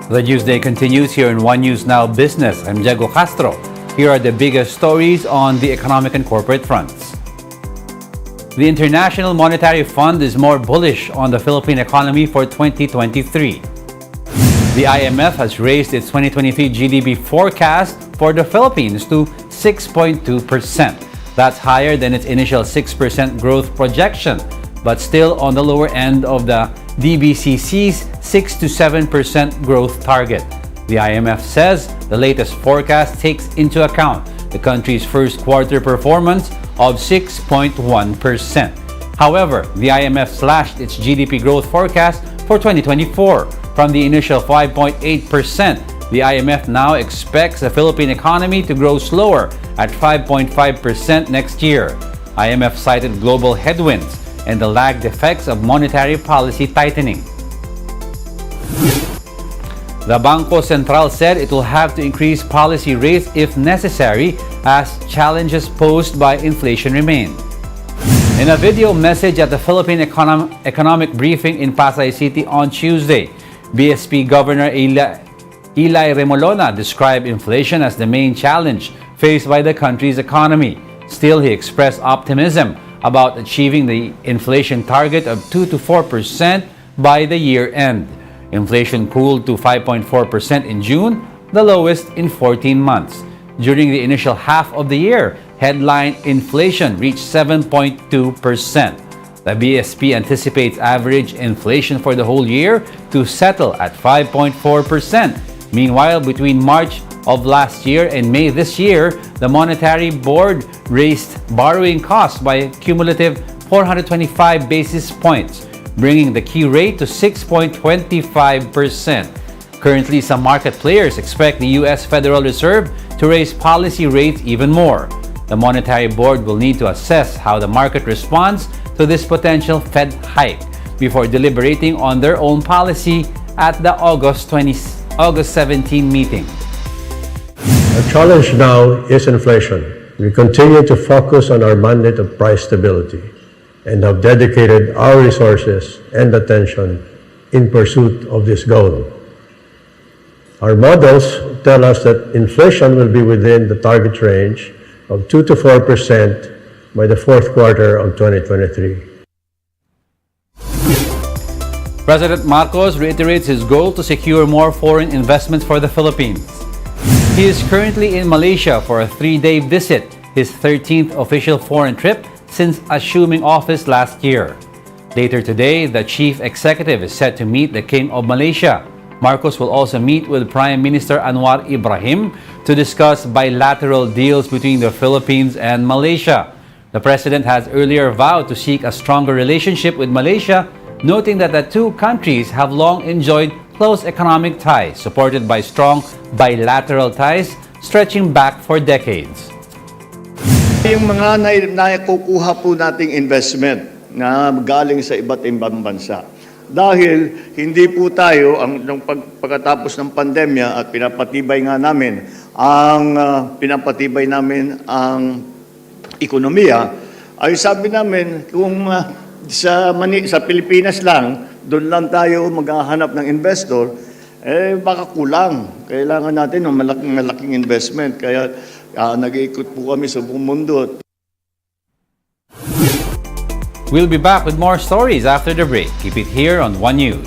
The Newsday continues here in One News Now Business. I'm Diego Castro. Here are the biggest stories on the economic and corporate fronts. The International Monetary Fund is more bullish on the Philippine economy for 2023. The IMF has raised its 2023 GDP forecast for the Philippines to 6.2%. That's higher than its initial 6% growth projection, but still on the lower end of the DBCC's 6 to 7% growth target. The IMF says the latest forecast takes into account the country's first quarter performance of 6.1%. However, the IMF slashed its GDP growth forecast for 2024 from the initial 5.8%. The IMF now expects the Philippine economy to grow slower at 5.5% next year. IMF cited global headwinds and the lagged effects of monetary policy tightening. The Bangko Sentral said it will have to increase policy rates if necessary as challenges posed by inflation remain. In a video message at the Philippine Economic Briefing in Pasay City on Tuesday, BSP Governor Eli Remolona described inflation as the main challenge faced by the country's economy. Still, he expressed optimism about achieving the inflation target of 2 to 4% by the year end. Inflation cooled to 5.4% in June, the lowest in 14 months. During the initial half of the year, headline inflation reached 7.2%. The BSP anticipates average inflation for the whole year to settle at 5.4%. Meanwhile, between March of last year and May this year, the Monetary Board raised borrowing costs by a cumulative 425 basis points, bringing the key rate to 6.25%. Currently, some market players expect the U.S. Federal Reserve to raise policy rates even more. The Monetary Board will need to assess how the market responds to this potential Fed hike before deliberating on their own policy at the August 17 meeting. Our challenge now is inflation. We continue to focus on our mandate of price stability and have dedicated our resources and attention in pursuit of this goal. Our models tell us that inflation will be within the target range of 2 to 4% by the fourth quarter of 2023. President Marcos reiterates his goal to secure more foreign investments for the Philippines. He is currently in Malaysia for a 3-day visit, his 13th official foreign trip since assuming office last year. Later today, the chief executive is set to meet the King of Malaysia. Marcos will also meet with Prime Minister Anwar Ibrahim to discuss bilateral deals between the Philippines and Malaysia. The president has earlier vowed to seek a stronger relationship with Malaysia, noting that the two countries have long enjoyed close economic ties, supported by strong bilateral ties stretching back for decades. Yung mga nakukuha po nating investment na galing sa iba't ibang bansa. Dahil hindi po tayo, pagkatapos ng pandemya at pinapatibay namin ang ekonomiya, ay sabi namin kung sa Pilipinas lang, doon lang tayo maghahanap ng investor, baka kulang. Kailangan natin ng malaking investment. Kaya nag-iikot po kami sa buong mundo. We'll be back with more stories after the break. Keep it here on One News.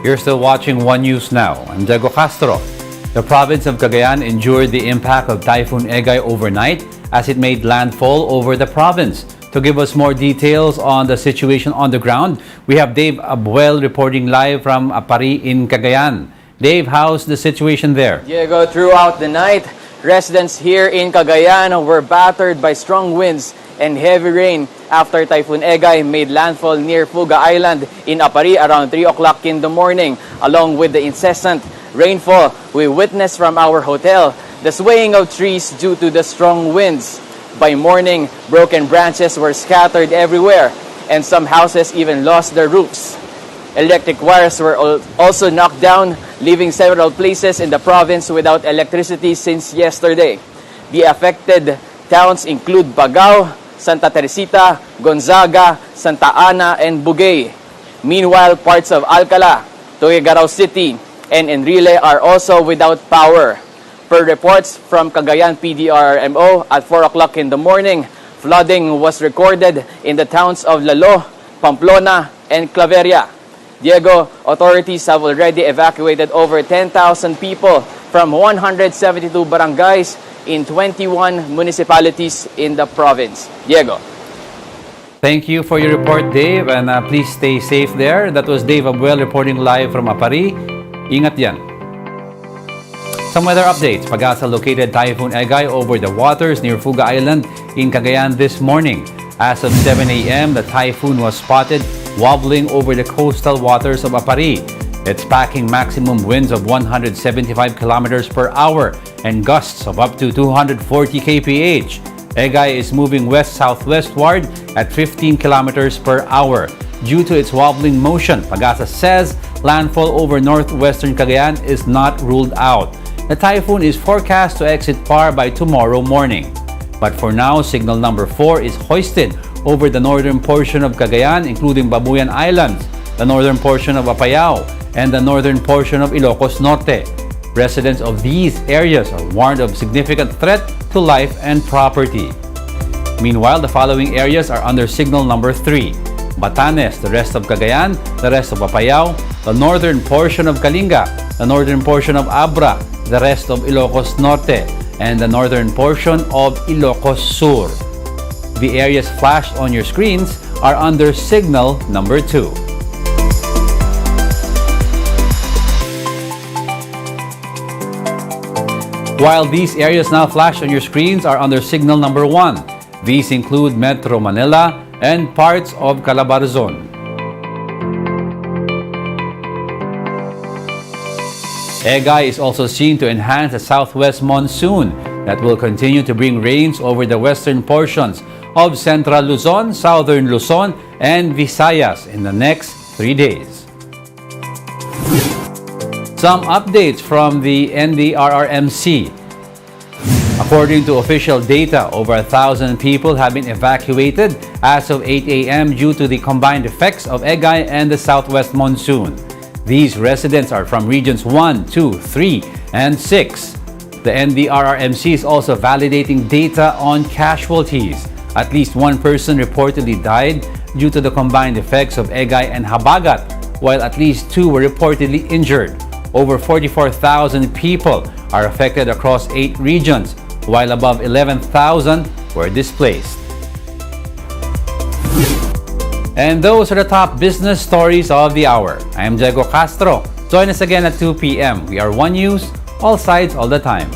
You're still watching One News Now. I'm Diego Castro. The province of Cagayan endured the impact of Typhoon Egay overnight as it made landfall over the province. To give us more details on the situation on the ground, we have Dave Abuel reporting live from Apari in Cagayan. Dave, how's the situation there? Diego, throughout the night, residents here in Cagayan were battered by strong winds and heavy rain after Typhoon Egay made landfall near Fuga Island in Apari around 3 o'clock in the morning. Along with the incessant rainfall we witnessed from our hotel, the swaying of trees due to the strong winds. By morning, broken branches were scattered everywhere, and some houses even lost their roofs. Electric wires were also knocked down, leaving several places in the province without electricity since yesterday. The affected towns include Bagao, Santa Teresita, Gonzaga, Santa Ana, and Bugay. Meanwhile, parts of Alcala, Tuguegarao City, and Enrile are also without power. Per reports from Cagayan PDRMO, at 4 o'clock in the morning, flooding was recorded in the towns of Lalo, Pamplona, and Claveria. Diego, authorities have already evacuated over 10,000 people from 172 barangays in 21 municipalities in the province. Diego. Thank you for your report, Dave, and please stay safe there. That was Dave Abuel reporting live from Apari. Ingat yan. Some weather updates. Pag-asa located Typhoon Egay over the waters near Fuga Island in Cagayan this morning. As of 7 a.m., the typhoon was spotted wobbling over the coastal waters of Apari. It's packing maximum winds of 175 kilometers per hour and gusts of up to 240 kph. Egay is moving west-southwestward at 15 kilometers per hour. Due to its wobbling motion, Pag-asa says landfall over northwestern Cagayan is not ruled out. The typhoon is forecast to exit PAR by tomorrow morning. But for now, signal number 4 is hoisted over the northern portion of Cagayan, including Babuyan Islands, the northern portion of Apayao, and the northern portion of Ilocos Norte. Residents of these areas are warned of significant threat to life and property. Meanwhile, the following areas are under signal number 3. Batanes, the rest of Cagayan, the rest of Apayao, the northern portion of Kalinga, the northern portion of Abra, the rest of Ilocos Norte, and the northern portion of Ilocos Sur. The areas flashed on your screens are under signal number 2. While these areas now flashed on your screens are under signal number 1. These include Metro Manila and parts of Calabarzon. Egay is also seen to enhance the southwest monsoon that will continue to bring rains over the western portions of central Luzon, southern Luzon, and Visayas in the next 3 days. Some updates from the NDRRMC. According to official data, over 1,000 people have been evacuated as of 8 a.m. due to the combined effects of Egay and the southwest monsoon. These residents are from regions 1, 2, 3, and 6. The NDRRMC is also validating data on casualties. At least one person reportedly died due to the combined effects of Egay and Habagat, while at least 2 were reportedly injured. Over 44,000 people are affected across 8 regions, while above 11,000 were displaced. And those are the top business stories of the hour. I am Diego Castro. Join us again at 2 p.m. We are One News, all sides, all the time.